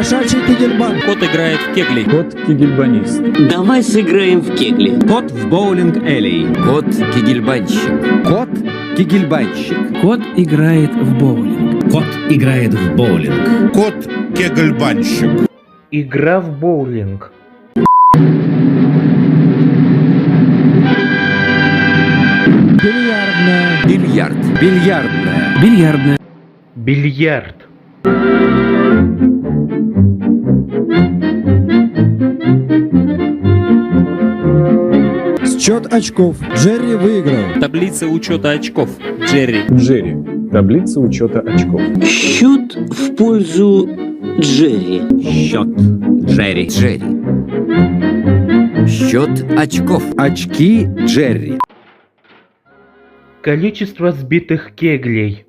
Кошачий кегельбан. Кот играет в кегли. Кот кегельбанист. Давай сыграем в кегли. Кот в боулинг-элей. Кот кегельбанщик. Кот кегельбанщик. Кот играет в боулинг. Кот играет в боулинг. Кот кегельбанщик. Игра в боулинг. Бильярдная. Бильярд. Бильярдная. Бильярдная. Бильярд. Счет очков. Джерри выиграл. Таблица учета очков. Джерри. Джерри. Таблица учета очков. Счет в пользу Джерри. Счет. Джерри. Джерри. Счет очков. Очки Джерри. Количество сбитых кеглей.